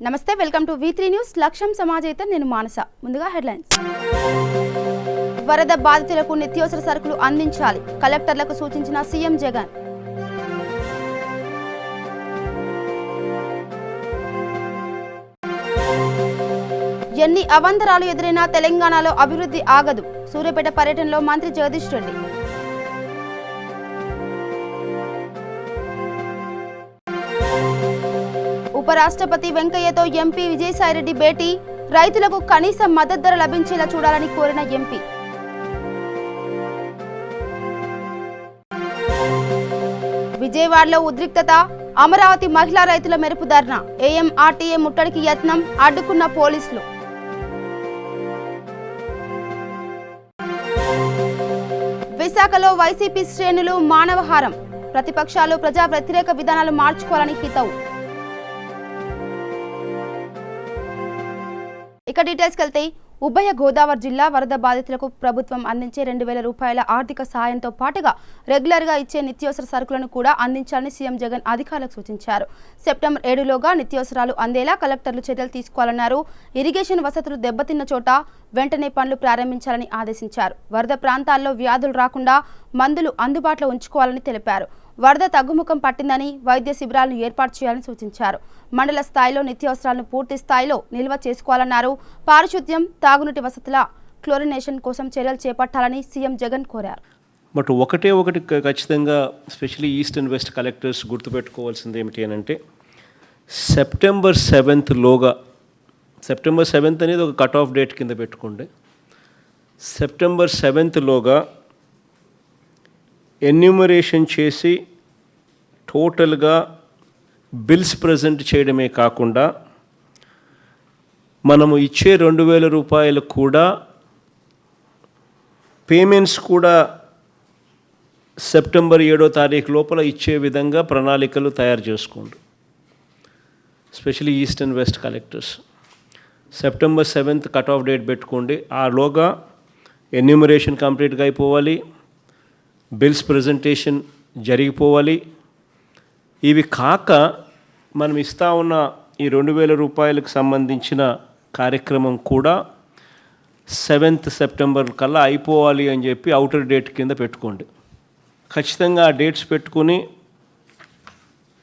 నమస్తే, welcome to V3 news. లక్ష్యం సమాజైతే నేను మానస. ముందుగా హెడ్లైన్స్. వరద బాధితులకు నిత్యావసర సరుకులు అందించాలి, కలెక్టర్లకు సూచించిన సీఎం జగన్. ఎన్ని అవాంతరాలు ఎదురైనా తెలంగాణలో అభివృద్ధి ఆగదు, సూర్యాపేట పర్యటనలో మంత్రి జగదీష్ రెడ్డి. ఉపరాష్ట్రపతి వెంకయ్యతో ఎంపీ విజయసాయిరెడ్డి భేటీ, రైతులకు కనీస మద్దతు ధర లభించేలా చూడాలని కోరిన ఎంపీ. విజయవాడలో ఉద్రిక్తత, అమరావతి మహిళా రైతుల మెరుపు ధర్నా, ఏఎంఆర్టీఏ ముట్టడికి యత్నం, అడ్డుకున్న పోలీసులు. విశాఖలో వైసీపీ శ్రేణులు మానవహారం, ప్రతిపక్షాలు ప్రజా వ్యతిరేక విధానాలు మార్చుకోవాలని హితవు. ఇక డీటెయిల్స్కి వెళ్తే, ఉభయ గోదావరి జిల్లా వరద బాధితులకు ప్రభుత్వం అందించే 2,000 రూపాయల ఆర్థిక సాయంతో పాటుగా రెగ్యులర్గా ఇచ్చే నిత్యావసర సరుకులను కూడా అందించాలని సీఎం జగన్ అధికారులకు సూచించారు. సెప్టెంబర్ 7లోగా నిత్యావసరాలు అందేలా కలెక్టర్లు చర్యలు తీసుకోవాలన్నారు. ఇరిగేషన్ వసతులు దెబ్బతిన్న చోట వెంటనే పనులు ప్రారంభించాలని ఆదేశించారు. వరద ప్రాంతాల్లో వ్యాధులు రాకుండా మందులు అందుబాటులో ఉంచుకోవాలని తెలిపారు. వరద తగ్గుముఖం పట్టిందని వైద్య శిబిరాలను ఏర్పాటు చేయాలని సూచించారు. మండల స్థాయిలో నిత్యావసరాలను పూర్తి స్థాయిలో నిల్వ చేసుకోవాలన్నారు. పారిశుద్ధ్యం, తాగునీటి వసతుల క్లోరినేషన్ కోసం చర్యలు చేపట్టాలని సీఎం జగన్ కోరారు. బట్ ఒకటి ఖచ్చితంగా specially east and west collectors గుర్తుపెట్టుకోవాల్సింది ఏమిటి అని అంటే, సెప్టెంబర్ 7th అనేది ఒక కట్ ఆఫ్ డేట్ కింద పెట్టుకోండి. సెప్టెంబర్ 7th ఎన్యూమరేషన్ చేసి టోటల్గా బిల్స్ ప్రజెంట్ చేయడమే కాకుండా మనము ఇచ్చే 2,000 రూపాయలు కూడా పేమెంట్స్ కూడా సెప్టెంబర్ 7వ లోపల ఇచ్చే విధంగా ప్రణాళికలు తయారు చేసుకోండి. Specially east and west collectors September 7th cut off date పెట్టుకోండి. ఆలోగా ఎన్యూమరేషన్ కంప్లీట్గా అయిపోవాలి, బిల్స్ ప్రజెంటేషన్ జరిగిపోవాలి. ఇవి కాక మనం ఇస్తా ఉన్న ఈ 2,000 రూపాయలకు సంబంధించిన కార్యక్రమం కూడా 7th సెప్టెంబర్ కల్లా అయిపోవాలి అని చెప్పి అవుటర్ డేట్ కింద పెట్టుకోండి. ఖచ్చితంగా ఆ డేట్స్ పెట్టుకుని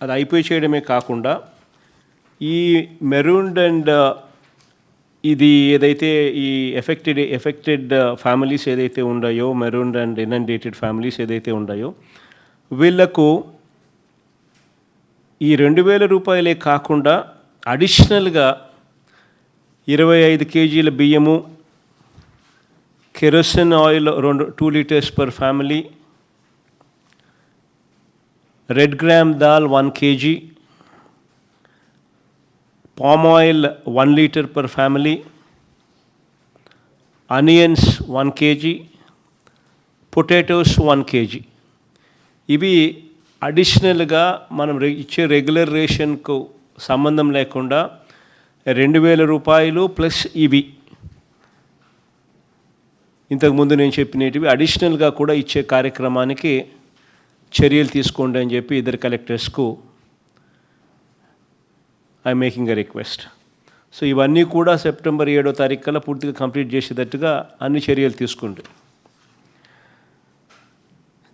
అది అయిపోయి చేయడమే కాకుండా ఈ మెరూన్డ్ అండ్ ఇది ఏదైతే ఈ ఎఫెక్టెడ్ ఫ్యామిలీస్ ఏదైతే ఉన్నాయో, మెరూన్డ్ అండ్ ఇనండేటెడ్ ఫ్యామిలీస్ ఏదైతే ఉన్నాయో, వీళ్లకు ఈ 2,000 రూపాయలే కాకుండా అడిషనల్గా 25 కేజీల బియ్యము, kerosene oil 2 litres per family, red gram dal 1 kg, palm oil 1 liter per family, onions 1 kg, potatoes 1 kg. ఇవి అడిషనల్గా మనం ఇచ్చే రెగ్యులర్ రేషన్కు సంబంధం లేకుండా 2,000 రూపాయలు ప్లస్ ఇవి ఇంతకుముందు నేను చెప్పినవి అడిషనల్గా కూడా ఇచ్చే కార్యక్రమానికి చర్యలు తీసుకోండి అని చెప్పి ఇద్దరు కలెక్టర్స్కు I'm making a request. So ఇవన్నీ కూడా సెప్టెంబర్ 7వ కల్లా పూర్తిగా కంప్లీట్ చేసేటట్టుగా అన్ని చర్యలు తీసుకుంటే,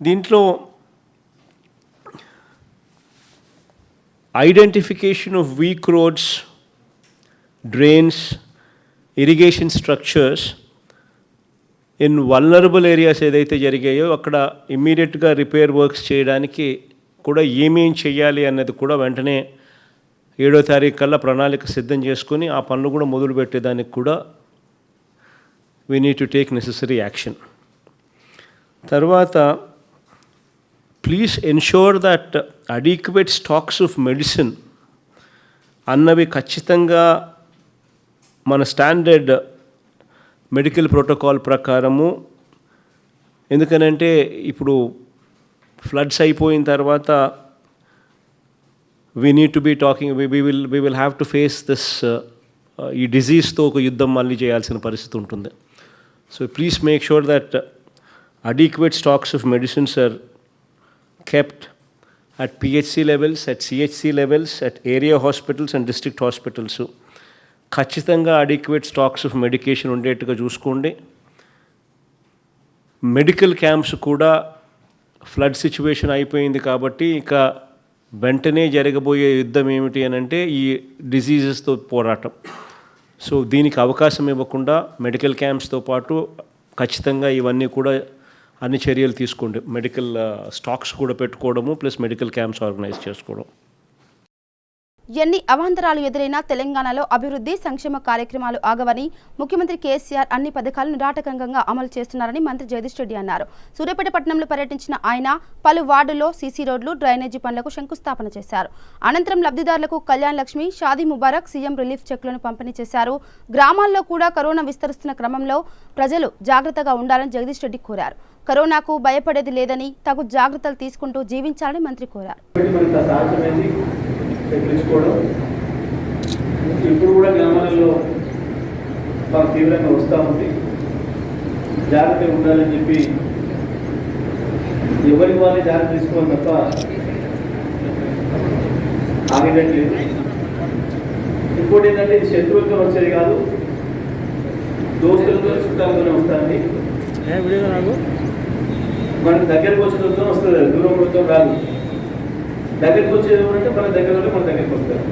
దీంట్లో identification of week roads, drains, irrigation structures in vulnerable areas ఏదైతే జరిగాయో అక్కడ ఇమ్మీడియట్గా రిపేర్ వర్క్స్ చేయడానికి కూడా ఏమేం చేయాలి అన్నది కూడా వెంటనే 7వ కల్లా ప్రణాళిక సిద్ధం చేసుకొని ఆ పనులు కూడా మొదలు పెట్టేదానికి కూడా we need to take necessary action. తర్వాత please ensure that adequate stocks of medicine అన్నవి ఖచ్చితంగా మన స్టాండర్డ్ మెడికల్ ప్రోటోకాల్ ప్రకారము, ఎందుకనంటే ఇప్పుడు ఫ్లడ్స్ అయిపోయిన తర్వాత we need to be talking, we will have to face this ఈ డిజీజ్తో ఒక యుద్ధం మళ్ళీ చేయాల్సిన పరిస్థితి ఉంటుంది. So please make sure that adequate stocks of medicines are kept at PHC levels, at CHC levels, at area hospitals and district hospitals. ఖచ్చితంగా adequate stocks of medication ఉండేట్టుగా చూసుకోండి. Medical camps కూడా ఫ్లడ్ సిచ్యువేషన్ అయిపోయింది కాబట్టి ఇక వెంటనే జరగబోయే యుద్ధం ఏమిటి అని అంటే ఈ డిసీజెస్తో పోరాటం. సో దీనికి అవకాశం ఇవ్వకుండా మెడికల్ క్యాంప్స్తో పాటు ఖచ్చితంగా ఇవన్నీ కూడా అన్ని చర్యలు తీసుకోండి. మెడికల్ స్టాక్స్ కూడా పెట్టుకోవడము ప్లస్ మెడికల్ క్యాంప్స్ ఆర్గనైజ్ చేసుకోవడం. ఎన్ని అవాంతరాలు ఎదురైనా తెలంగాణలో అభివృద్ధి సంక్షేమ కార్యక్రమాలు ఆగవని ముఖ్యమంత్రి కేసీఆర్ అన్ని పథకాలను నిరాటంకంగా అమలు చేస్తున్నారని మంత్రి జగదీష్ రెడ్డి అన్నారు. సూర్యాపేట పట్టణంలో పర్యటించిన ఆయన పలు వార్డుల్లో సీసీ రోడ్లు, డ్రైనేజీ పనులకు శంకుస్థాపన చేశారు. అనంతరం లబ్ధిదారులకు కళ్యాణ్ లక్ష్మి, షాదీ ముబారక్, సీఎం రిలీఫ్ చెక్లను పంపిణీ చేశారు. గ్రామాల్లో కూడా కరోనా విస్తరిస్తున్న క్రమంలో ప్రజలు జాగ్రత్తగా ఉండాలని జగదీష్ రెడ్డి కోరారు. కరోనాకు భయపడేది లేదని తగు జాగ్రత్తలు తీసుకుంటూ జీవించాలని మంత్రి కోరారు. తెప్పించుకోవడం ఇప్పుడు కూడా గ్రామాలలో బాగా తీవ్రంగా వస్తూ ఉంది. జాగ్రత్తగా ఉండాలని చెప్పి ఎవరికి వాళ్ళే జాగ్రత్త తీసుకోవాలి తప్ప ఆగేటట్లేదు. ఇంకోటి ఏంటంటే ఇది శత్రువులతో వచ్చేది కాదు, దోస్తులతో చుట్టాలతోనే వస్తుంది. మనకి దగ్గరకు వచ్చేతో వస్తుంది, దూరం వచ్చేతో రాదు. దగ్గరికి వచ్చేది ఎవరంటే మన దగ్గర ఉంటే మన దగ్గరికి వస్తారు.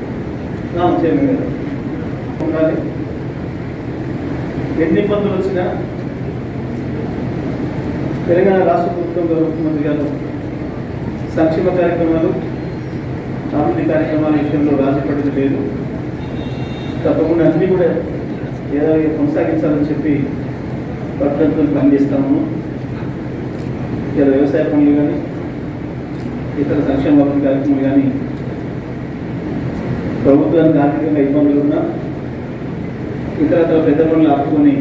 చేయము కదా ఉండాలి. ఎన్ని ఇబ్బందులు వచ్చినా తెలంగాణ రాష్ట్ర ప్రభుత్వం ముఖ్యమంత్రి గారు సంక్షేమ కార్యక్రమాలు, అభివృద్ధి కార్యక్రమాల విషయంలో రాజీ పడేది లేదు. తప్పకుండా అన్నీ కూడా ఏదో కొనసాగించాలని చెప్పి పట్టుదలతో పనిచేస్తాము. ఇలా వ్యవసాయ పనులు కానీ ఇతర సంక్షేమ అభివృద్ధి కార్యక్రమాలు కానీ ప్రభుత్వానికి ఆర్థికంగా ఇబ్బందులు ఉన్నా ఇతర పెద్ద పనులు ఆపుకొని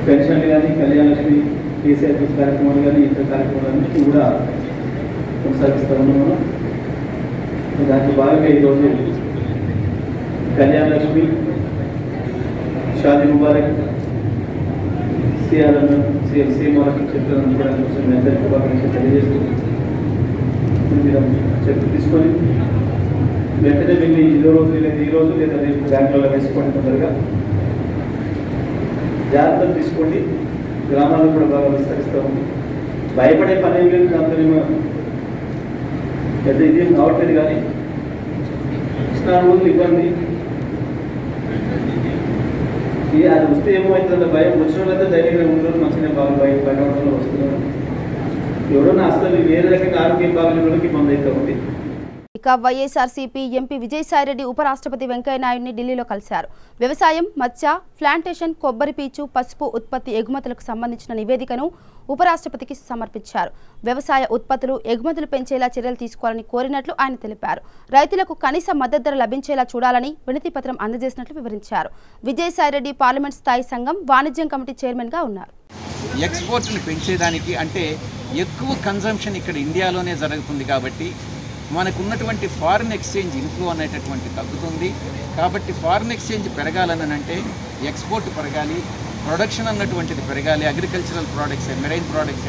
పెన్షన్లు కానీ, కళ్యాణ లక్ష్మి, కేసీఆర్ కార్యక్రమాలు కానీ ఇతర కార్యక్రమాలన్నింటినీ కూడా కొనసాగిస్తూ ఉన్నాము. దాంట్లో భాగంగా ఈరోజు కళ్యాణ లక్ష్మి, షాదీ ముబారక్, సీఎం చెప్తున్నాను కూడా కొంచెం అందరికీ శుభాకాంక్షలు తెలియజేస్తూ చెప్పు తీసుకొని వెంటనే వెళ్ళి ఈ రోజు లేదా రేపు బ్యాంకులలో వేసుకోండి. తొందరగా జాగ్రత్తలు తీసుకోండి. గ్రామాల్లో కూడా బాగా విస్తరిస్తూ ఉంది. భయపడే పని ఏం లేదు. దాంతో పెద్ద ఇదేం కావట్లేదు. కానీ స్నానం రోజులు ఇబ్బంది, అది వస్తే ఏమవుతుందంటే భయం. వచ్చిన వాళ్ళైతే ధైర్యంగా ఉండరు, మంచిగా బాగా బయట వస్తున్నారు. ఎవరన్నా అసలు వేరే రకంగా ఆరోగ్యం బాగాలేని ఇబ్బంది అయితే ఉంది. ఇక వైఎస్ఆర్సీపీ ఎంపీ విజయసాయిరెడ్డి ఉపరాష్ట్రపతి వెంకయ్యనాయుడిని ఢిల్లీలో కలిశారు. వ్యవసాయం, మత్స్య, ప్లాంటేషన్, కొబ్బరి పీచు, పసుపు ఉత్పత్తి ఎగుమతులకు సంబంధించిన నివేదికను ఉపరాష్ట్రపతికి సమర్పించారు. వ్యవసాయ ఉత్పత్తులు ఎగుమతులు పెంచేలా చర్యలు తీసుకోవాలని కోరినట్లు ఆయన తెలిపారు. రైతులకు కనీస మద్దతు ధర లభించేలా చూడాలని వినతి పత్రం అందజేసినట్లు వివరించారు. విజయసాయిరెడ్డి పార్లమెంట్ స్థాయి సంఘం వాణిజ్యం కమిటీ చైర్మన్గా ఉన్నారు. ఎక్స్పోర్ట్ని పెంచేదానికి అంటే ఎక్కువ కన్జంప్షన్ ఇక్కడ ఇండియాలోనే జరుగుతుంది కాబట్టి మనకు ఉన్నటువంటి ఫారిన్ ఎక్స్చేంజ్ ఇన్ఫ్లో అనేటటువంటి తగ్గుతుంది. కాబట్టి ఫారిన్ ఎక్స్చేంజ్ పెరగాలని అంటే ఎక్స్పోర్ట్ పెరగాలి, ప్రొడక్షన్ అన్నటువంటిది పెరగాలి. అగ్రికల్చరల్ ప్రోడక్ట్స్, మెరైన్ ప్రోడక్ట్స్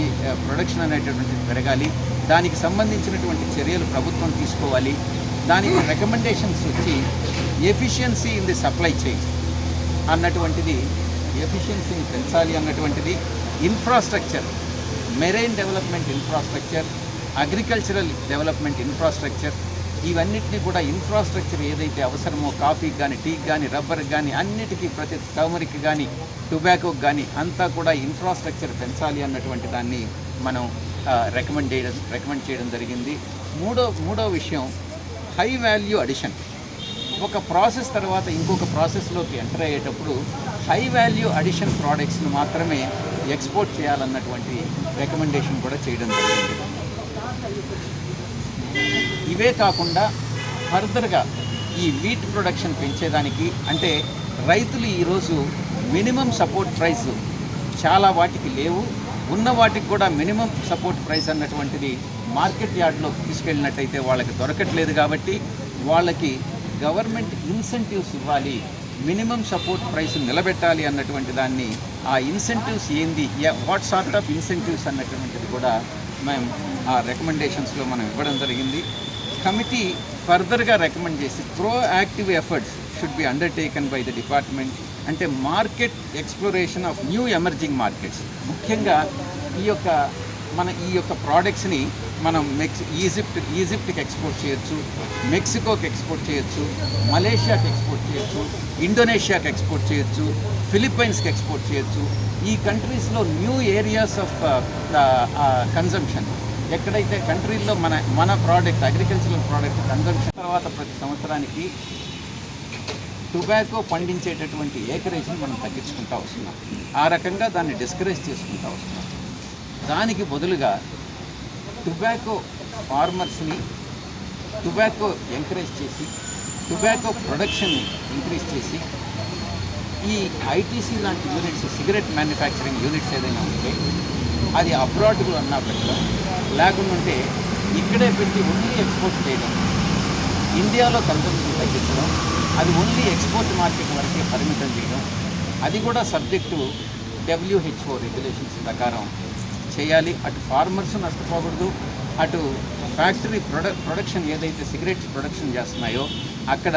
ఈ ప్రొడక్షన్ అనేటటువంటిది పెరగాలి. దానికి సంబంధించినటువంటి చర్యలు ప్రభుత్వం తీసుకోవాలి. దానికి రికమెండేషన్స్ వచ్చి efficiency in the supply chain అన్నటువంటిది, ఎఫిషియన్సీని పెంచాలి అన్నటువంటిది, infrastructure, marine development infrastructure, agricultural development infrastructure, ఇవన్నిటినీ కూడా ఇన్ఫ్రాస్ట్రక్చర్ ఏదైతే అవసరమో కాఫీకి కానీ, టీకి కానీ, రబ్బర్కి కానీ, అన్నిటికీ ప్రతి టర్మరిక్ కానీ, టొబాకోకి కానీ అంతా కూడా ఇన్ఫ్రాస్ట్రక్చర్ పెంచాలి అన్నటువంటి దాన్ని మనం రికమెండ్ చేయడం జరిగింది. మూడో విషయం హై వాల్యూ అడిషన్. ఒక ప్రాసెస్ తర్వాత ఇంకొక ప్రాసెస్లోకి ఎంటర్ అయ్యేటప్పుడు హై వాల్యూ అడిషన్ ప్రోడక్ట్స్ను మాత్రమే ఎక్స్పోర్ట్ చేయాలన్నటువంటి రికమెండేషన్ కూడా చేయడం జరిగింది. ఇవే కాకుండా ఫర్దర్గా ఈ వీట్ ప్రొడక్షన్ పెంచేదానికి అంటే రైతులు ఈరోజు మినిమం సపోర్ట్ ప్రైస్ చాలా వాటికి లేవు, ఉన్న వాటికి కూడా మినిమం సపోర్ట్ ప్రైస్ అన్నటువంటిది మార్కెట్ యార్డ్లోకి తీసుకెళ్ళినట్టయితే వాళ్ళకి దొరకట్లేదు. కాబట్టి వాళ్ళకి గవర్నమెంట్ ఇన్సెంటివ్స్ ఇవ్వాలి, మినిమం సపోర్ట్ ప్రైస్ నిలబెట్టాలి అన్నటువంటి దాన్ని, ఆ ఇన్సెంటివ్స్ ఏంది, వాట్ సార్ట్ ఆఫ్ ఇన్సెంటివ్స్ అన్నటువంటిది కూడా మేము ఆ రికమెండేషన్స్లో మనం ఇవ్వడం జరిగింది. కమిటీ ఫర్దర్గా రికమెండ్ చేసి proactive efforts should be undertaken by the department. అంటే market exploration of new emerging markets, ముఖ్యంగా ఈ యొక్క ప్రోడక్ట్స్ని మనం ఈజిప్ట్కి ఎక్స్పోర్ట్ చేయొచ్చు, మెక్సికోకి ఎక్స్పోర్ట్ చేయొచ్చు, మలేషియాకి ఎక్స్పోర్ట్ చేయొచ్చు, ఇండోనేషియాకి ఎక్స్పోర్ట్ చేయొచ్చు, ఫిలిప్పైన్స్కి ఎక్స్పోర్ట్ చేయొచ్చు. ఈ కంట్రీస్లో న్యూ ఏరియాస్ ఆఫ్ కన్జంప్షన్, ఎక్కడైతే కంట్రీల్లో మన ప్రోడక్ట్, అగ్రికల్చరల్ ప్రోడక్ట్ కన్జంప్షన్ తర్వాత ప్రతి సంవత్సరానికి టొబాకో పండించేటటువంటి ఏకరేజ్ని మనం తగ్గించుకుంటూ వస్తున్నాం. ఆ రకంగా దాన్ని డిస్కరేజ్ చేసుకుంటూ వస్తున్నాం. దానికి బదులుగా టొబాకో ఫార్మర్స్ని టొబాకో ఎంకరేజ్ చేసి టొబాకో ప్రొడక్షన్ని ఇంక్రీజ్ చేసి ఈ ఐటీసీ లాంటి యూనిట్స్, సిగరెట్ మ్యానుఫ్యాక్చరింగ్ యూనిట్స్ ఏదైనా ఉంటే అది అబ్రాడ్లో అన్నా పెట్టడం, లేకుంటే ఇక్కడే పెట్టి ఓన్లీ ఎక్స్పోర్ట్ చేయడం, ఇండియాలో కన్సంప్షన్ తగ్గించడం, అది ఓన్లీ ఎక్స్పోర్ట్ మార్కెట్ వరకే పరిమితం చేయడం, అది కూడా సబ్జెక్టు WHO రెగ్యులేషన్స్ ప్రకారం చేయాలి. అటు ఫార్మర్స్ నష్టపోకూడదు, అటు ఫ్యాక్టరీ ప్రొడక్షన్ ఏదైతే సిగరెట్స్ ప్రొడక్షన్ చేస్తున్నాయో అక్కడ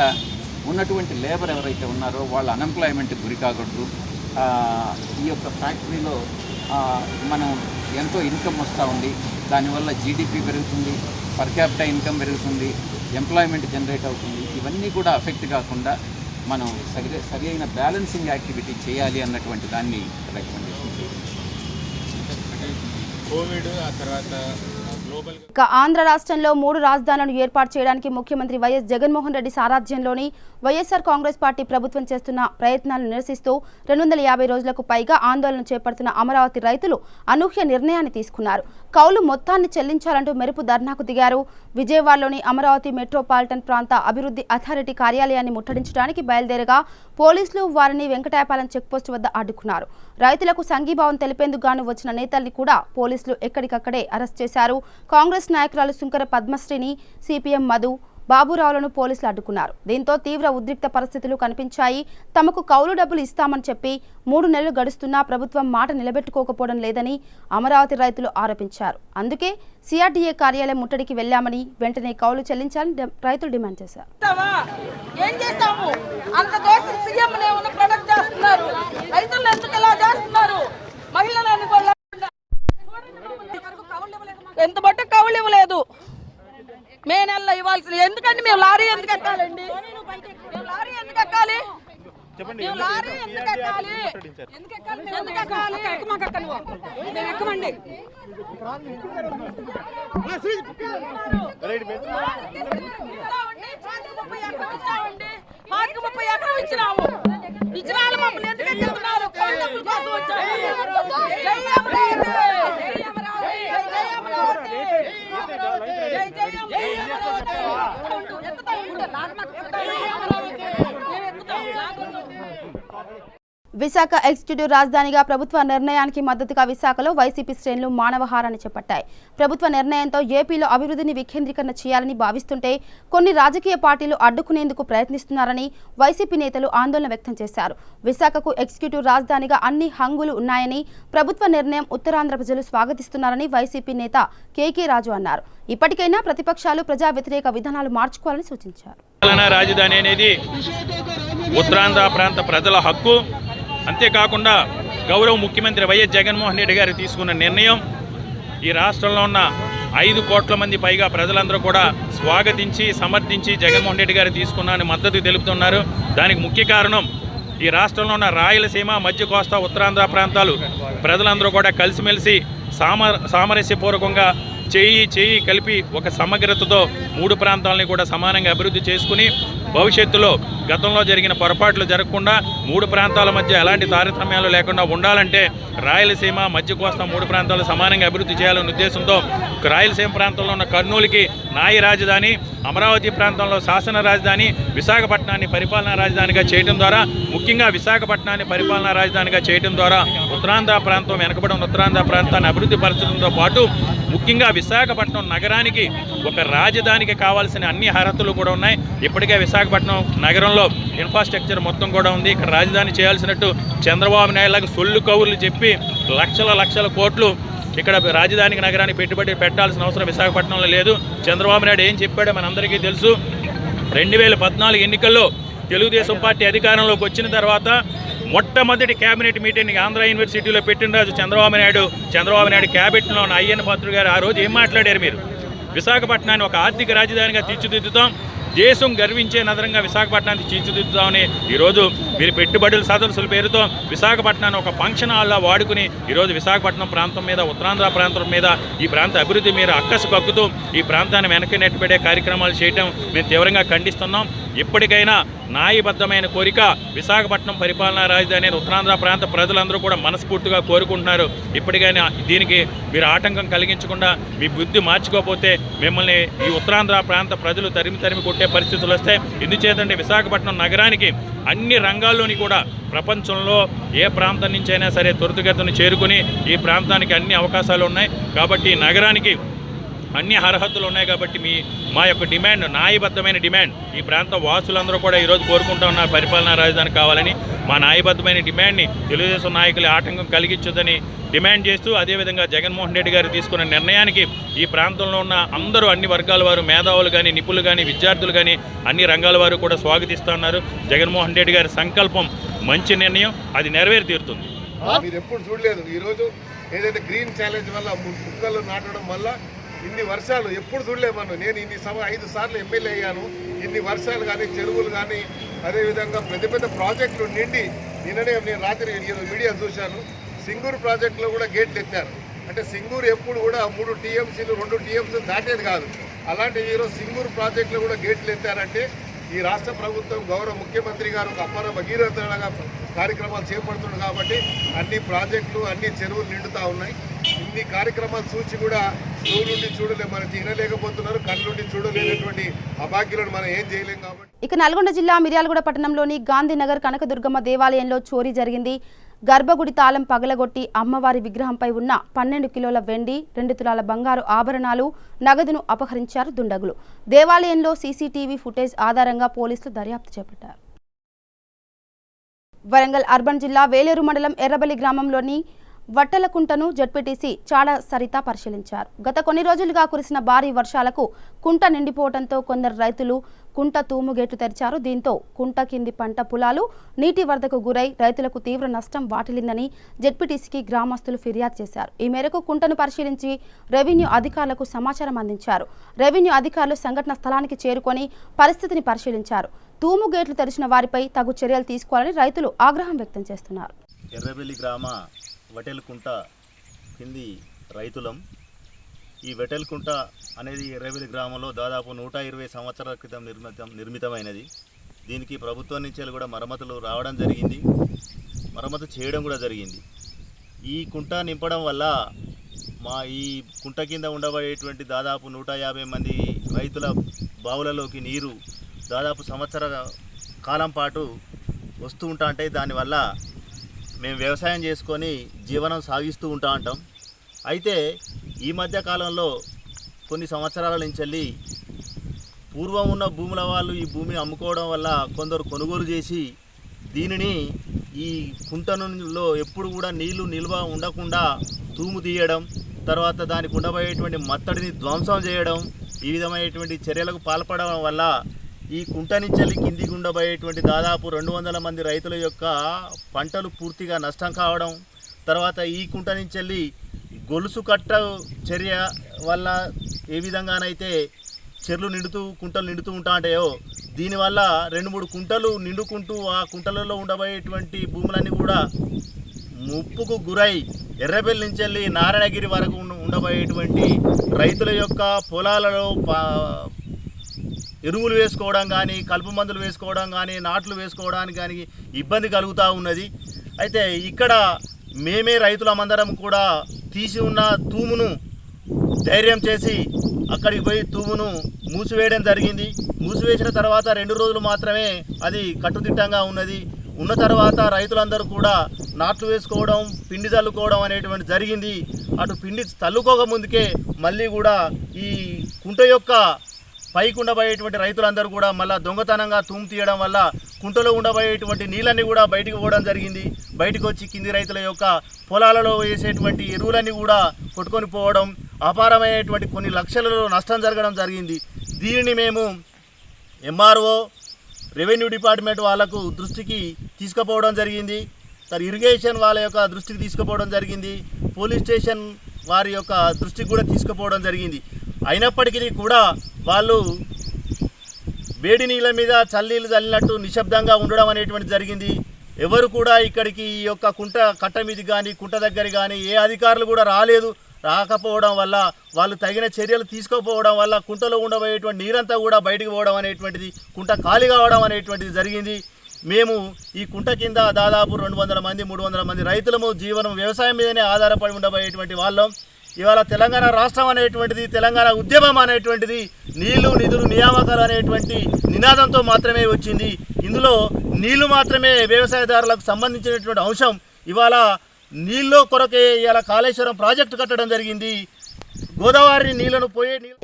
ఉన్నటువంటి లేబర్ ఎవరైతే ఉన్నారో వాళ్ళు అన్ఎంప్లాయ్మెంట్కి గురి కాకూడదు. ఈ యొక్క ఫ్యాక్టరీలో మనం ఎంతో ఇన్కమ్ వస్తూ ఉంది, దానివల్ల జీడిపి పెరుగుతుంది, పర్ క్యాపిటల్ ఇన్కమ్ పెరుగుతుంది, ఎంప్లాయ్మెంట్ జనరేట్ అవుతుంది. ఇవన్నీ కూడా అఫెక్ట్ కాకుండా మనం సరి అయిన బ్యాలెన్సింగ్ యాక్టివిటీ చేయాలి అన్నటువంటి దాన్ని రికమెండేషన్ చేయాలి. కోవిడ్ ఆ తర్వాత గ్లోబల్ ఇక ఆంధ్ర రాష్ట్రంలో 3 రాజధానులను ఏర్పాటు చేయడానికి ముఖ్యమంత్రి వైఎస్ జగన్మోహన్ రెడ్డి సారథ్యంలోని వైఎస్ఆర్ కాంగ్రెస్ పార్టీ ప్రభుత్వం చేస్తున్న ప్రయత్నాలను నిరసిస్తూ 250 రోజులకు పైగా ఆందోళన చేపడుతున్న అమరావతి రైతులు అనూహ్య నిర్ణయాన్ని తీసుకున్నారు. కౌలు మొత్తాన్ని చెల్లించాలంటూ మెరుపు ధర్నాకు దిగారు. విజయవాడలోని అమరావతి మెట్రోపాలిటన్ ప్రాంత అభివృద్ధి అథారిటీ కార్యాలయాన్ని ముట్టడించడానికి బయలుదేరగా పోలీసులు వారిని వెంకటాయపాలెం చెక్పోస్ట్ వద్ద అడ్డుకున్నారు. రైతులకు సంఘీభావం తెలిపేందుకు గాను వచ్చిన నేతల్ని కూడా పోలీసులు ఎక్కడికక్కడే అరెస్ట్ చేశారు. కాంగ్రెస్ నాయకురాలు శుంకర పద్మశ్రీని, సిపిఎం మధు, బాబురావులను పోలీసులు అడ్డుకున్నారు. దీంతో తీవ్ర ఉద్రిక్త పరిస్థితులు కనిపించాయి. తమకు కౌలు డబ్బులు ఇస్తామని చెప్పి 3 నెలలు గడుస్తున్నా ప్రభుత్వం మాట నిలబెట్టుకోకపోవడం లేదని అమరావతి రైతులు ఆరోపించారు. అందుకే సిఆర్డీఏ కార్యాలయం ముట్టడికి వెళ్లామని, వెంటనే కౌలు చెల్లించాలని రైతులు డిమాండ్ చేశారు. ఏం చేస్తాము? అంత దోషం సీఎంనే ఉన్న ప్రొడక్ట్ చేస్తున్నారు. రైతులు ఎందుకు ఇలా చేస్తున్నారు? మహిళలను ఎంత బట్ట కౌలు ఇవ్వలేదు. మే నెలలో ఇవ్వాల్సింది. ఎందుకంటే మేము లారీ ఎందుకు ఎక్కాలండి? మేము లారీ ఎందుకు ఎక్కాలి? మేము లారీ ఎందుకు ఎక్కాలి? ఎందుకు ఎక్కాలి? మేము ఎక్కమండి. మాకు 30 ఎకరం ఇచ్చినాము. ఇచ్చిన వాళ్ళు మమ్మల్ని ఎందుకు ఎక్కిస్తున్నారు? విశాఖ ఎగ్జిక్యూటివ్ రాజధానిగా ప్రభుత్వ నిర్ణయానికి మద్దతుగా విశాఖలో వైసీపీ శ్రేణులు మానవహారాన్ని చేపట్టాయి. ప్రభుత్వ నిర్ణయంతో ఏపీలో అభివృద్ధిని వికేంద్రీకరణ చేయాలని భావిస్తుంటే కొన్ని రాజకీయ పార్టీలు అడ్డుకునేందుకు ప్రయత్నిస్తున్నారని వైసీపీ నేతలు ఆందోళన వ్యక్తం చేశారు. విశాఖకు ఎగ్జిక్యూటివ్ రాజధానిగా అన్ని హంగులు ఉన్నాయని, ప్రభుత్వ నిర్ణయం ఉత్తరాంధ్ర ప్రజలు స్వాగతిస్తున్నారని వైసీపీ నేత కేకే రాజు అన్నారు. ఇప్పటికైనా ప్రతిపక్షాలు ప్రజా వ్యతిరేక విధానాలు మార్చుకోవాలని సూచించారు. రాజధాని అనేది ఉత్తరాంధ్ర ప్రాంత ప్రజల హక్కు. అంతేకాకుండా గౌరవ ముఖ్యమంత్రి వైఎస్ జగన్మోహన్ రెడ్డి గారు తీసుకున్న నిర్ణయం ఈ రాష్ట్రంలో ఉన్న 5 కోట్ల మంది పైగా ప్రజలందరూ కూడా స్వాగతించి సమర్థించి జగన్మోహన్ రెడ్డి గారు తీసుకున్న మద్దతు తెలుపుతున్నారు. దానికి ముఖ్య కారణం ఈ రాష్ట్రంలో ఉన్న రాయలసీమ, మధ్య కోస్తా, ఉత్తరాంధ్ర ప్రాంతాలు ప్రజలందరూ కూడా కలిసిమెలిసి సామరస్యపూర్వకంగా చేయి కలిపి ఒక సమగ్రతతో 3 ప్రాంతాలని కూడా సమానంగా అభివృద్ధి చేసుకుని భవిష్యత్తులో గతంలో జరిగిన పొరపాట్లు జరగకుండా 3 ప్రాంతాల మధ్య ఎలాంటి తారతమ్యాలు లేకుండా ఉండాలంటే రాయలసీమ, మధ్య కోస్తా 3 ప్రాంతాలు సమానంగా అభివృద్ధి చేయాలనే ఉద్దేశంతో రాయలసీమ ప్రాంతంలో ఉన్న కర్నూలుకి న్యాయ రాజధాని, అమరావతి ప్రాంతంలో శాసన రాజధాని, విశాఖపట్నాన్ని పరిపాలనా రాజధానిగా చేయడం ద్వారా, ముఖ్యంగా విశాఖపట్నాన్ని పరిపాలనా రాజధానిగా చేయడం ద్వారా ఉత్తరాంధ్ర ప్రాంతం, వెనకబడిన ఉత్తరాంధ్ర ప్రాంతాన్ని అభివృద్ధి పరచడంతో పాటు ముఖ్యంగా విశాఖపట్నం నగరానికి ఒక రాజధానికి కావాల్సిన అన్ని అర్హతలు కూడా ఉన్నాయి. ఇప్పటికే విశాఖపట్నం నగరంలో ఇన్ఫ్రాస్ట్రక్చర్ మొత్తం కూడా ఉంది. ఇక్కడ రాజధాని చేయాల్సినట్టు చంద్రబాబు నాయుడు సొల్లు కవులు చెప్పి లక్షల కోట్లు ఇక్కడ రాజధానికి నగరానికి పెట్టుబడి పెట్టాల్సిన అవసరం విశాఖపట్నంలో లేదు. చంద్రబాబు నాయుడు ఏం చెప్పాడో మనందరికీ తెలుసు. 2014 ఎన్నికల్లో తెలుగుదేశం పార్టీ అధికారంలోకి వచ్చిన తర్వాత మొట్టమొదటి క్యాబినెట్ మీటింగ్ ఆంధ్ర యూనివర్సిటీలో పెట్టిన రోజు చంద్రబాబు నాయుడు క్యాబినెట్లో ఉన్న అయ్యన్న పాత్రుడు గారు ఆ రోజు ఏం మాట్లాడారు మీరు? విశాఖపట్నాన్ని ఒక ఆర్థిక రాజధానిగా తీర్చిదిద్దుతాం, దేశం గర్వించే నగరంగా విశాఖపట్నాన్ని తీర్చిదిద్దుతామని ఈరోజు మీరు పెట్టుబడుల సదస్సుల పేరుతో విశాఖపట్నాన్ని ఒక ఫంక్షన్ హాల్లా వాడుకుని ఈరోజు విశాఖపట్నం ప్రాంతం మీద, ఉత్తరాంధ్ర ప్రాంతం మీద, ఈ ప్రాంత అభివృద్ధి మీద అక్కసు కక్కుతూ ఈ ప్రాంతాన్ని వెనక్కి నెట్టబడే కార్యక్రమాలు చేయడం మేము తీవ్రంగా ఖండిస్తున్నాం. ఇప్పటికైనా న్యాయబద్ధమైన కోరిక విశాఖపట్నం పరిపాలనా రాజధాని ఉత్తరాంధ్ర ప్రాంత ప్రజలందరూ కూడా మనస్ఫూర్తిగా కోరుకుంటున్నారు. ఇప్పటికైనా దీనికి మీరు ఆటంకం కలిగించకుండా మీ బుద్ధి మార్చుకోకపోతే మిమ్మల్ని ఈ ఉత్తరాంధ్ర ప్రాంత ప్రజలు తరిమి కొట్టే పరిస్థితులు వస్తాయి. ఎందుచేతంటే విశాఖపట్నం నగరానికి అన్ని రంగాల్లోని కూడా ప్రపంచంలో ఏ ప్రాంతం నుంచైనా సరే త్వరితగతిని చేరుకుని ఈ ప్రాంతానికి అన్ని అవకాశాలు ఉన్నాయి. కాబట్టి ఈ నగరానికి అన్ని అర్హతలు ఉన్నాయి. కాబట్టి మా యొక్క డిమాండ్, న్యాయబద్ధమైన డిమాండ్, ఈ ప్రాంత వాసులందరూ కూడా ఈరోజు కోరుకుంటూ ఉన్న పరిపాలనా రాజధాని కావాలని మా న్యాయబద్ధమైన డిమాండ్ని తెలుగుదేశం నాయకులు ఆటంకం కలిగించదని డిమాండ్ చేస్తూ, అదేవిధంగా జగన్మోహన్ రెడ్డి గారు తీసుకున్న నిర్ణయానికి ఈ ప్రాంతంలో ఉన్న అందరూ, అన్ని వర్గాల వారు, మేధావులు కానీ, నిపుణులు కానీ, విద్యార్థులు కానీ, అన్ని రంగాల వారు కూడా స్వాగతిస్తున్నారు. జగన్మోహన్ రెడ్డి గారి సంకల్పం మంచి నిర్ణయం, అది నెరవేరి తీరుతుంది. మీరు ఎప్పుడు చూడలేదు. ఈరోజు ఏదైతే గ్రీన్ ఛాలెంజ్ వల్ల ముక్కలు నాటడం వల్ల ఇన్ని వర్షాలు ఎప్పుడు చూడలేమను. నేను 5 సార్లు ఎమ్మెల్యే అయ్యాను. ఇన్ని వర్షాలు కానీ, చెరువులు కానీ, అదేవిధంగా పెద్ద ప్రాజెక్టులు నిండి, నిన్ననే నేను రాత్రి మీడియా చూశాను, సింగూరు ప్రాజెక్టులో కూడా గేట్లు ఎత్తారు. అంటే సింగూరు ఎప్పుడు కూడా 3 టీఎంసీలు 2 టీఎంసీలు దాటేది కాదు. అలాంటి ఈరోజు సింగూరు ప్రాజెక్టులో కూడా గేట్లు ఎత్తారంటే ఈ రాష్ట్ర ప్రభుత్వం, గౌరవ ముఖ్యమంత్రి గారు ఒక అపార భగీరథగా కార్యక్రమాలు చేపడుతున్నారు. కాబట్టి అన్ని ప్రాజెక్టులు, అన్ని చెరువులు నిండుతూ ఉన్నాయి. ఇన్ని కార్యక్రమాలు చూసి కూడా నుండి చూడలే, మనం తినలేకపోతున్నారు, కళ్ళుండి చూడలేనటువంటి అభాగ్యులను మనం ఏం చేయలేం. కాబట్టి ఇక నల్గొండ జిల్లా మిర్యాలగూడ పట్టణంలోని గాంధీనగర్ కనకదుర్గమ్మ దేవాలయంలో చోరీ జరిగింది. గర్భగుడి తాళం పగలగొట్టి అమ్మవారి విగ్రహంపై ఉన్న 12 కిలోల వెండి, 2 తులాల బంగారు ఆభరణాలు, నగదును అపహరించారు దుండగులు. దేవాలయంలో సీసీటీవీ ఫుటేజ్ ఆధారంగా పోలీసులు దర్యాప్తు చేపట్టారు. వరంగల్ అర్బన్ జిల్లా వేలేరు మండలం ఎర్రబెల్లి గ్రామంలోని వట్టలకుంటను జడ్పీటీసీ చాడ సరిత పరిశీలించారు. గత కొన్ని రోజులుగా కురిసిన భారీ వర్షాలకు కుంట నిండిపోవడంతో కొందరు రైతులు కుంట తూము గేట్లు తెరిచారు. దీంతో కుంట కింది పంట పొలాలు నీటి వరదకు గురై రైతులకు తీవ్ర నష్టం వాటిల్లిందని జడ్పీటీసీకి గ్రామస్తులు ఫిర్యాదు చేశారు. ఈ మేరకు కుంటను పరిశీలించి రెవెన్యూ అధికారులకు సమాచారం అందించారు. రెవెన్యూ అధికారులు సంఘటన స్థలానికి చేరుకొని పరిస్థితిని పరిశీలించారు. తూము గేట్లు తెరిచిన వారిపై తగు చర్యలు తీసుకోవాలని రైతులు ఆగ్రహం వ్యక్తం చేస్తున్నారు. ఎర్రబెల్లి గ్రామ వటెల్కుంట కింది రైతులం. ఈ వటెల్కుంట అనేది ఎర్రబెల్లి గ్రామంలో దాదాపు 120 సంవత్సరాల క్రితం నిర్మితమైనది. దీనికి ప్రభుత్వం నుంచి కూడా మరమ్మతులు రావడం జరిగింది, మరమ్మతు చేయడం కూడా జరిగింది. ఈ కుంట నింపడం వల్ల ఈ కుంట కింద ఉండబడేటువంటి దాదాపు 150 మంది రైతుల బావులలోకి నీరు దాదాపు సంవత్సర కాలం పాటు వస్తూ ఉంటాయి. దానివల్ల మేము వ్యవసాయం చేసుకొని జీవనం సాగిస్తూ ఉంటాం. అయితే ఈ మధ్య కాలంలో కొన్ని సంవత్సరాల నుంచి పూర్వం ఉన్న భూముల వాళ్ళు ఈ భూమిని అమ్ముకోవడం వల్ల కొందరు కొనుగోలు చేసి దీనిని ఈ కుంటలో ఎప్పుడు కూడా నీళ్లు నిల్వ ఉండకుండా తూము తీయడం, తర్వాత దానికి ఉండబోయేటువంటి మత్తడిని ధ్వంసం చేయడం, ఈ విధమైనటువంటి చర్యలకు పాల్పడడం వల్ల ఈ కుంట నుంచి కిందికి ఉండబోయేటువంటి దాదాపు 200 మంది రైతుల యొక్క పంటలు పూర్తిగా నష్టం కావడం, తర్వాత ఈ కుంట నుంచి గొలుసు కట్ట చర్య వల్ల ఏ విధంగానైతే కుంటలు నిండుతూ ఉంటాయో దీనివల్ల 2-3 కుంటలు నిండుకుంటూ ఆ కుంటలలో ఉండబోయేటువంటి భూములన్నీ కూడా ముప్పుకు గురై ఎర్రబెల్లి నుంచి నారాయణగిరి వరకు ఉండబోయేటువంటి రైతుల యొక్క పొలాలలో ఎరువులు వేసుకోవడం కానీ, కలుపు మందులు వేసుకోవడం కానీ, నాట్లు వేసుకోవడానికి కానీ ఇబ్బంది కలుగుతూ ఉన్నది. అయితే ఇక్కడ మేమే రైతులమందరం కూడా తీసి ఉన్న తూమును ధైర్యం చేసి అక్కడికి పోయి తూమును మూసివేయడం జరిగింది. మూసివేసిన తర్వాత 2 రోజులు మాత్రమే అది కట్టుదిట్టంగా ఉన్నది. ఉన్న తర్వాత రైతులందరూ కూడా నాట్లు వేసుకోవడం, పిండి చల్లుకోవడం అనేటువంటి జరిగింది. అటు పిండి చల్లుకోక ముందుకే మళ్ళీ కూడా ఈ కుంట యొక్క పైకి ఉండబోయేటువంటి రైతులందరూ కూడా మళ్ళీ దొంగతనంగా తూము తీయడం వల్ల కుంటలో ఉండబోయేటువంటి నీళ్ళన్నీ కూడా బయటకు పోవడం జరిగింది. బయటకు వచ్చి కింది రైతుల యొక్క పొలాలలో వేసేటువంటి ఎరువులన్నీ కూడా కొట్టుకొని పోవడం, అపారమైనటువంటి కొన్ని లక్షలలో నష్టం జరగడం జరిగింది. దీనిని మేము ఎంఆర్ఓ, రెవెన్యూ డిపార్ట్మెంట్ వాళ్ళకు దృష్టికి తీసుకుపోవడం జరిగింది, ఇరిగేషన్ వాళ్ళ యొక్క దృష్టికి తీసుకుపోవడం జరిగింది, పోలీస్ స్టేషన్ వారి యొక్క దృష్టికి కూడా తీసుకుపోవడం జరిగింది. అయినప్పటికీ కూడా వాళ్ళు వేడి నీళ్ళ మీద చల్లనీళ్ళు చల్లినట్టు నిశ్శబ్దంగా ఉండడం అనేటువంటి జరిగింది. ఎవరు కూడా ఇక్కడికి ఈ యొక్క కుంట కట్ట మీది కానీ కుంట దగ్గర కానీ ఏ అధికారులు కూడా రాకపోవడం వల్ల, వాళ్ళు తగిన చర్యలు తీసుకోకపోవడం వల్ల కుంటలో ఉండబోయేటువంటి నీరంతా కూడా బయటకు పోవడం అనేటువంటిది, కుంట ఖాళీ కావడం అనేటువంటిది జరిగింది. మేము ఈ కుంట కింద దాదాపు 200 మంది 300 మంది రైతులము జీవనం వ్యవసాయం మీదనే ఆధారపడి ఉండబోయేటువంటి వాళ్ళం. ఇవాళ తెలంగాణ రాష్ట్రం అనేటువంటిది, తెలంగాణ ఉద్యమం అనేటువంటిది నీళ్లు నిధులు నియామకాలు అనేటువంటి నినాదంతో మాత్రమే వచ్చింది. ఇందులో నీళ్లు మాత్రమే వ్యవసాయదారులకు సంబంధించినటువంటి అంశం. ఇవాళ నీళ్ళ కొరకే ఇవాళ కాళేశ్వరం ప్రాజెక్టు కట్టడం జరిగింది. గోదావరి నీళ్లను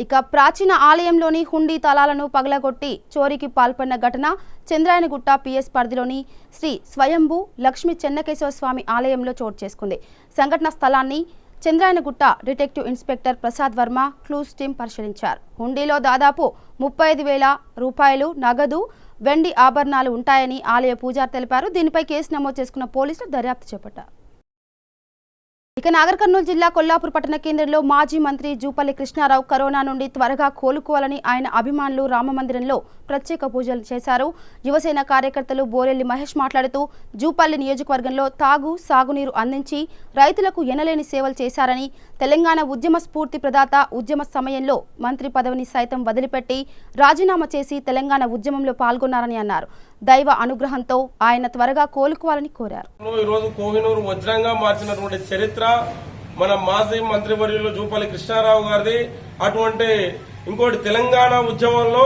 ఇక ప్రాచీన ఆలయంలోని హుండీ తలాలను పగలగొట్టి చోరీకి పాల్పడిన ఘటన చంద్రాయనగుట్ట పిఎస్ పరిధిలోని శ్రీ స్వయంభూ లక్ష్మీ చెన్నకేశవ స్వామి ఆలయంలో చోటు చేసుకుంది. సంఘటన స్థలాన్ని Chandrayangutta detective inspector Prasad Varma clues team పరిశీలించారు. హుండీలో దాదాపు 35,000 రూపాయలు నగదు, వెండి ఆభరణాలు ఉంటాయని ఆలయ పూజారి తెలిపారు. దీనిపై కేసు నమోదు చేసుకున్న పోలీసులు దర్యాప్తు చేపట్టారు. ఇక నాగర్ కర్నూలు జిల్లా కొల్లాపూర్ పట్టణ కేంద్రంలో మాజీ మంత్రి జూపల్లి కృష్ణారావు కరోనా నుండి త్వరగా కోలుకోవాలని ఆయన అభిమానులు రామమందిరంలో ప్రత్యేక పూజలు చేశారు. యువసేన కార్యకర్తలు బోరెల్లి మహేష్ మాట్లాడుతూ జూపల్లి నియోజకవర్గంలో సాగునీరు అందించి రైతులకు ఎనలేని సేవలు చేశారని, తెలంగాణ ఉద్యమ స్ఫూర్తి ప్రదాత, ఉద్యమ సమయంలో మంత్రి పదవిని సైతం వదిలిపెట్టి రాజీనామా చేసి తెలంగాణ ఉద్యమంలో పాల్గొన్నారని అన్నారు. దైవ అనుగ్రహంతో ఆయన త్వరగా కోలుకోవాలని కోరారు. ఈరోజు కోహినూరు వజ్రంగా మార్చినటువంటి చరిత్ర మన మాజీ మంత్రివర్యులు జూపల్లి కృష్ణారావు గారిది. అటువంటి ఇంకోటి తెలంగాణ ఉద్యమంలో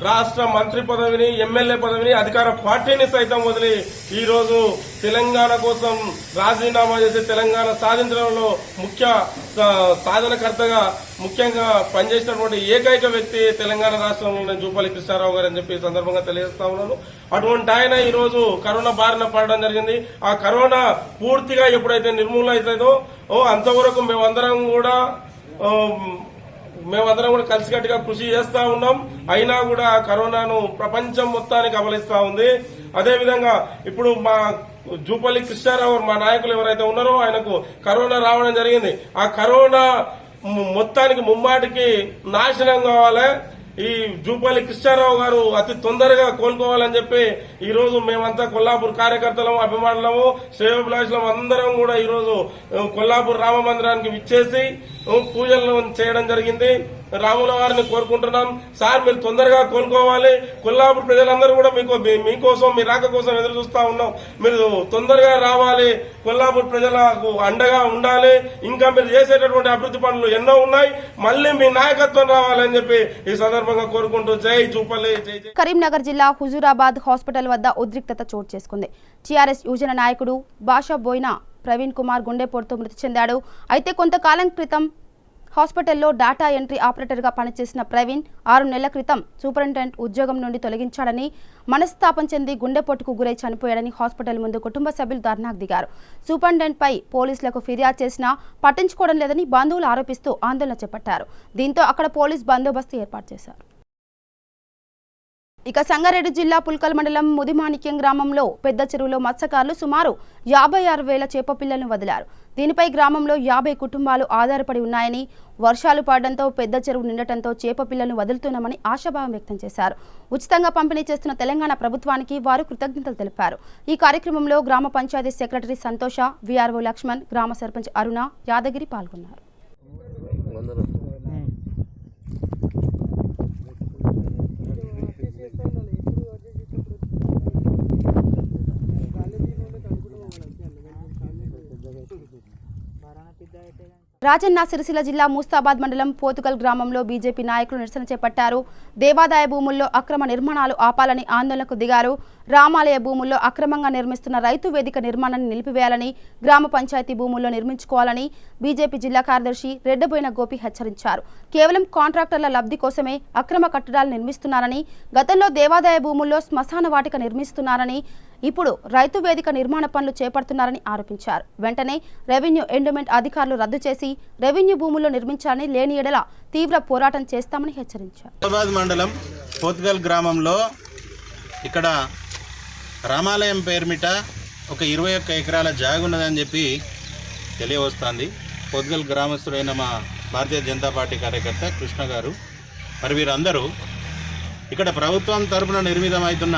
రాష్ట్ర మంత్రి పదవిని, ఎమ్మెల్యే పదవిని, అధికార పార్టీని సైతం వదిలి ఈ రోజు తెలంగాణ కోసం రాజీనామా చేసి తెలంగాణ సాధించడంలో ముఖ్య సాధనకర్తగా ముఖ్యంగా పనిచేసినటువంటి ఏకైక వ్యక్తి తెలంగాణ రాష్ట్రంలో జూపల్లి కృష్ణారావు గారు అని చెప్పి ఈ సందర్భంగా తెలియజేస్తా ఉన్నాను. అటువంటి ఆయన ఈ రోజు కరోనా బారిన పడడం జరిగింది. ఆ కరోనా పూర్తిగా ఎప్పుడైతే నిర్మూలన అవుతుందో అంతవరకు మేమందరం కూడా కలిసికట్టుగా కృషి చేస్తా ఉన్నాం. అయినా కూడా కరోనాను ప్రపంచం మొత్తానికి అమలిస్తా ఉంది. అదేవిధంగా ఇప్పుడు మా జూపల్లి కృష్ణారావు మా నాయకులు ఎవరైతే ఉన్నారో ఆయనకు కరోనా రావడం జరిగింది. ఆ కరోనా మొత్తానికి ముమ్మాటికి నాశనం కావాలి. ఈ జూపల్లి కృష్ణారావు గారు అతి తొందరగా కోలుకోవాలని చెప్పి ఈ రోజు మేమంతా కొల్లాపూర్ కార్యకర్తలము, అభిమానులము, శ్రేయోభిలాషులము అందరం కూడా ఈ రోజు కొల్లాపూర్ రామ మందిరానికి విచ్చేసి పూజలు చేయడం జరిగింది. రాముల వారిని కోరుకుంటున్నాం. సార్ మీరు తొందరగా కోలుకోవాలి. కొల్లాపూర్ ప్రజలందరూ కూడా మీకోసం మీ రాక కోసం ఎదురు చూస్తా ఉన్నాం. మీరు తొందరగా రావాలి, కొల్లాపూర్ ప్రజలకు అండగా ఉండాలి. ఇంకా మీరు చేసేటటువంటి అభివృద్ధి పనులు ఎన్నో ఉన్నాయి. మళ్ళీ మీ నాయకత్వం రావాలని చెప్పి ఈ సందర్భంగా కోరుకుంటూ జై జూపల్లి జై. కరీంనగర్ జిల్లా హుజూరాబాద్ హాస్పిటల్ వద్ద ఉద్రిక్తత చోటు చేసుకుంది. టీఆర్ఎస్ యువజన నాయకుడు బాషా బోయిన ప్రవీణ్ కుమార్ గుండెపోటుతో మృతి చెందాడు. అయితే కొంతకాలం క్రితం హాస్పిటల్లో డాటా ఎంట్రీ ఆపరేటర్గా పనిచేసిన ప్రవీణ్ 6 నెలల క్రితం సూపరింటెండెంట్ ఉద్యోగం నుండి తొలగించాడని, మనస్తాపం చెంది గుండెపోటుకు గురై చనిపోయాడని హాస్పిటల్ ముందు కుటుంబ సభ్యులు ధర్నాకు దిగారు. సూపరింటెండెంట్పై పోలీసులకు ఫిర్యాదు చేసినా పట్టించుకోవడం లేదని బంధువులు ఆరోపిస్తూ ఆందోళన చేపట్టారు. దీంతో అక్కడ పోలీస్ బందోబస్తు ఏర్పాటు చేశారు. ఇక సంగారెడ్డి జిల్లా పుల్కల్ మండలం ముదిమాణిక్యం గ్రామంలో పెద్ద చెరువులో మత్స్యకారులు సుమారు 56,000 చేప పిల్లలను వదిలారు. దీనిపై గ్రామంలో 50 కుటుంబాలు ఆధారపడి ఉన్నాయని, వర్షాలు పడడంతో పెద్ద చెరువు నిండటంతో చేప పిల్లలను వదులుతున్నామని ఆశాభావం వ్యక్తం చేశారు. ఉచితంగా పంపిణీ చేస్తున్న తెలంగాణ ప్రభుత్వానికి వారు కృతజ్ఞతలు తెలిపారు. ఈ కార్యక్రమంలో గ్రామ పంచాయతీ సెక్రటరీ సంతోష, వీఆర్ఓ లక్ష్మణ్, గ్రామ సర్పంచ్ అరుణ, యాదగిరి పాల్గొన్నారు. రాజన్న సిరిసిల్ల జిల్లా ముస్తాబాద్ మండలం పోతుగల్ గ్రామంలో బీజేపీ నాయకులు నిరసన చేపట్టారు. దేవాదాయ భూముల్లో అక్రమ నిర్మాణాలు ఆపాలని ఆందోళనకు దిగారు. రామాలయ భూముల్లో అక్రమంగా నిర్మిస్తున్న రైతు వేదిక నిర్మాణాన్ని నిలిపివేయాలని, గ్రామ పంచాయతీ భూముల్లో నిర్మించుకోవాలని బీజేపీ జిల్లా కార్యదర్శి రెడ్డబోయిన గోపి హెచ్చరించారు. కేవలం కాంట్రాక్టర్ల లబ్ధి కోసమే అక్రమ కట్టడాలు నిర్మిస్తున్నారని, గతంలో దేవాదాయ భూముల్లో శ్మశాన వాటిక నిర్మిస్తున్నారని, ఇప్పుడు రైతు వేదిక నిర్మాణ పనులు చేపడుతున్నారని ఆరోపించారు. వెంటనే రెవెన్యూ ఎండోమెంట్ అధికారులు రద్దు చేసి రెవెన్యూ భూముల్లో నిర్మించాలని, లేని ఎడల తీవ్ర పోరాటం చేస్తామని హెచ్చరించారు. మండలం పోతుగల్ గ్రామంలో ఇక్కడ రామాలయం పేరుమిట ఒక 21 ఎకరాల జాగా ఉన్నదని చెప్పి తెలియవస్తుంది. పొద్దుగల్ గ్రామస్తుడైన మా భారతీయ జనతా పార్టీ కార్యకర్త కృష్ణ గారు, మరి వీరందరూ ఇక్కడ ప్రభుత్వం తరపున నిర్మితమవుతున్న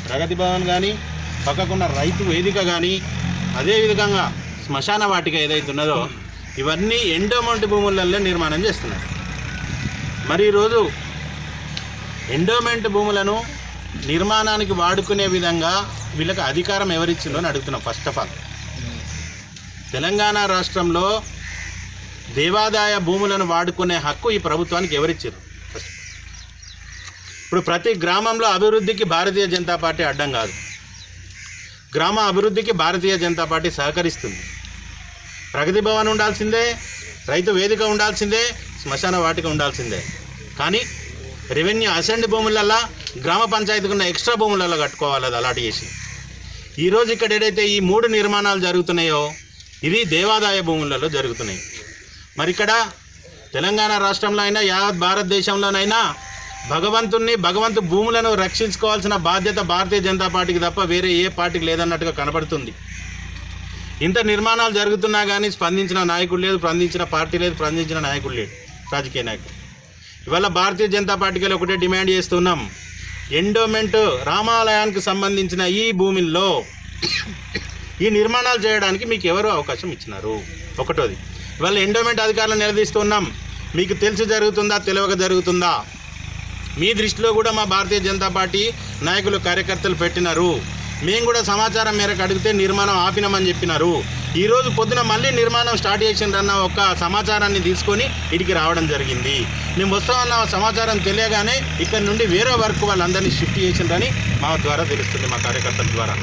ప్రగతి భవన్ కానీ, పక్కకున్న రైతు వేదిక కానీ, అదేవిధంగా శ్మశాన వాటిక ఏదైతున్నదో ఇవన్నీ ఎండోమెంట్ భూములలో నిర్మాణం చేస్తున్నారు. మరి ఈరోజు ఎండోమెంట్ భూములను నిర్మాణానికి వాడుకునే విధంగా వీళ్ళకి అధికారం ఎవరిచ్చిందో అని అడుగుతున్నాం. ఫస్ట్ ఆఫ్ ఆల్ తెలంగాణ రాష్ట్రంలో దేవాదాయ భూములను వాడుకునే హక్కు ఈ ప్రభుత్వానికి ఎవరిచ్చారు? ఇప్పుడు ప్రతి గ్రామంలో అభివృద్ధికి భారతీయ జనతా పార్టీ అడ్డం కాదు. గ్రామ అభివృద్ధికి భారతీయ జనతా పార్టీ సహకరిస్తుంది. ప్రగతి భవన్ ఉండాల్సిందే, రైతు వేదిక ఉండాల్సిందే, శ్మశాన వాటిక ఉండాల్సిందే. కానీ రెవెన్యూ అసెండ్ భూములల్లో, గ్రామ పంచాయతీకి ఉన్న ఎక్స్ట్రా భూములలో కట్టుకోవాలి. అది అలాంటి చేసి ఈరోజు ఇక్కడ ఏదైతే ఈ 3 నిర్మాణాలు జరుగుతున్నాయో ఇది దేవాదాయ భూములలో జరుగుతున్నాయి. మరి ఇక్కడ తెలంగాణ రాష్ట్రంలో అయినా యావత్ భారతదేశంలోనైనా భగవంతు భూములను రక్షించుకోవాల్సిన బాధ్యత భారతీయ జనతా పార్టీకి తప్ప వేరే ఏ పార్టీకి లేదన్నట్టుగా కనపడుతుంది. ఇంత నిర్మాణాలు జరుగుతున్నా కానీ స్పందించిన నాయకుడు లేదు, స్పందించిన పార్టీ లేదు, స్పందించిన నాయకుడు లేడు, రాజకీయ నాయకుడు. ఇవాళ భారతీయ జనతా పార్టీకి ఒకటే డిమాండ్ చేస్తున్నాం. ఎండోమెంట్ రామాలయానికి సంబంధించిన ఈ భూమిల్లో ఈ నిర్మాణాలు చేయడానికి మీకు ఎవరు అవకాశం ఇచ్చినారు? ఒకటోది. ఇవాళ ఎండోమెంట్ అధికారులను నిలదీస్తున్నాం. మీకు తెలిసి జరుగుతుందా, తెలియక జరుగుతుందా? మీ దృష్టిలో కూడా మా భారతీయ జనతా పార్టీ నాయకులు కార్యకర్తలు పెట్టినారు. మేము కూడా సమాచారం మేరకు అడిగితే నిర్మాణం ఆపినామని చెప్పినారు. ఈరోజు పొద్దున మళ్ళీ నిర్మాణం స్టార్ట్ చేసిండ్రన్న ఒక సమాచారాన్ని తీసుకొని ఇడికి రావడం జరిగింది. మేము వస్తామన్న సమాచారం తెలియగానే ఇక్కడ నుండి వేరే వర్క్ వాళ్ళందరినీ షిఫ్ట్ చేసిండ్రని మా ద్వారా తెలుస్తుంది, మా కార్యకర్తల ద్వారా.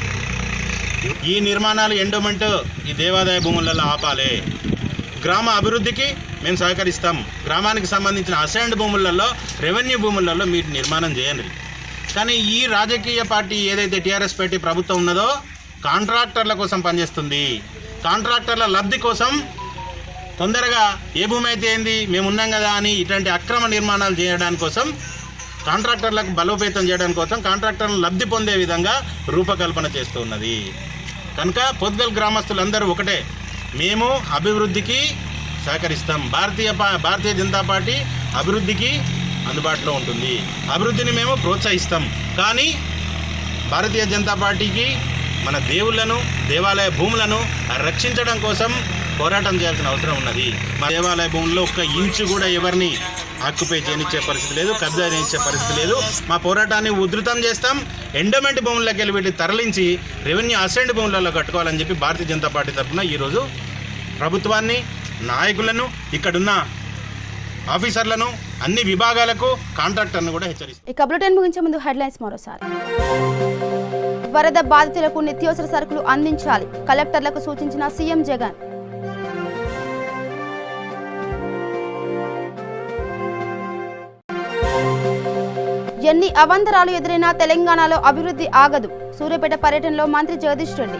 ఈ నిర్మాణాలు ఎండోమెంట్ ఈ దేవాదాయ భూములలో ఆపాలి. గ్రామ అభివృద్ధికి మేము సహకరిస్తాం. గ్రామానికి సంబంధించిన అసైన్డ్ భూములలో, రెవెన్యూ భూములలో మీరు నిర్మాణం చేయండి. కానీ ఈ రాజకీయ పార్టీ ఏదైతే టీఆర్ఎస్ పార్టీ ప్రభుత్వం ఉన్నదో కాంట్రాక్టర్ల కోసం పనిచేస్తుంది. కాంట్రాక్టర్ల లబ్ధి కోసం తొందరగా ఏ భూమి అయితే ఏంది మేము ఉన్నాం కదా అని ఇట్లాంటి అక్రమ నిర్మాణాలు చేయడానికి కోసం, కాంట్రాక్టర్లకు బలోపేతం చేయడానికి కోసం, కాంట్రాక్టర్లను లబ్ధి పొందే విధంగా రూపకల్పన చేస్తూ ఉన్నది. కనుక పొద్దుగల్ గ్రామస్తులందరూ ఒకటే, మేము అభివృద్ధికి సహకరిస్తాం. భారతీయ జనతా పార్టీ అభివృద్ధికి అందుబాటులో ఉంటుంది. అభివృద్ధిని మేము ప్రోత్సహిస్తాం. కానీ భారతీయ జనతా పార్టీకి మన దేవుళ్లను, దేవాలయ భూములను రక్షించడం కోసం పోరాటం చేయాల్సిన అవసరం ఉన్నది. మా దేవాలయ భూముల్లో ఒక్క ఇంచు కూడా ఎవరిని ఆక్యుపై చేయనిచ్చే పరిస్థితి లేదు, కబ్జా చేయనిచ్చే పరిస్థితి లేదు. మా పోరాటాన్ని ఉధృతం చేస్తాం. ఎండోమెంట్ భూముల్లోకి వెళ్ళి వీటిని తరలించి రెవెన్యూ అసెండ్ భూములలో కట్టుకోవాలని చెప్పి భారతీయ జనతా పార్టీ తరఫున ఈరోజు ప్రభుత్వాన్ని, నాయకులను, ఇక్కడున్న ఆఫీసర్లను, అన్ని విభాగాలకు, కాంట్రాక్టర్ను కూడా హెచ్చరిస్తారు. ఇక బులెటిన్ ముగించే ముందు హెడ్లైన్స్ మరోసారి. వరద బాధితులకు నిత్యావసర సరుకులు అందించాలి, కలెక్టర్లకు సూచించిన సీఎం జగన్. ఎన్ని అవాంతరాలు ఎదురైనా తెలంగాణలో అభివృద్ధి ఆగదు, సూర్యాపేట పర్యటనలో మంత్రి జగదీష్ రెడ్డి.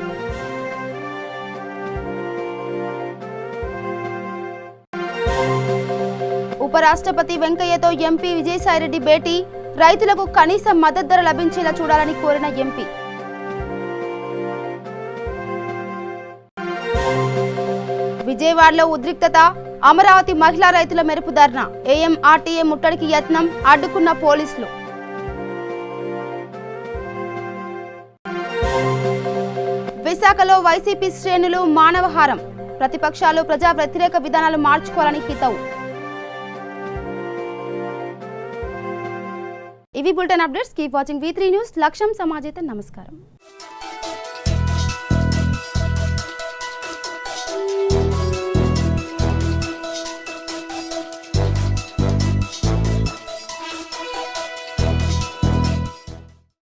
ఉపరాష్ట్రపతి వెంకయ్యతో ఎంపీ విజయసాయిరెడ్డి భేటీ, రైతులకు కనీస మద్దతు ధర లభించేలా చూడాలని కోరిన ఎంపీ. విజయవాడలో ఉద్రిక్తత, అమరావతి మహిళా రైతుల మెరుపు ధర్నా, ఏఎంఆర్టీఏ ముట్టడికి యత్నం, అడ్డుకున్న పోలీసులు. విశాఖలో వైసీపీ శ్రేణులు మానవహారం, ప్రతిపక్షాలు ప్రజా వ్యతిరేక విధానాలు మార్చుకోవాలని హితవు. ఇవి bulletin updates. Keep watching V3 news. లక్ష్యం సమాజేత. నమస్కారం.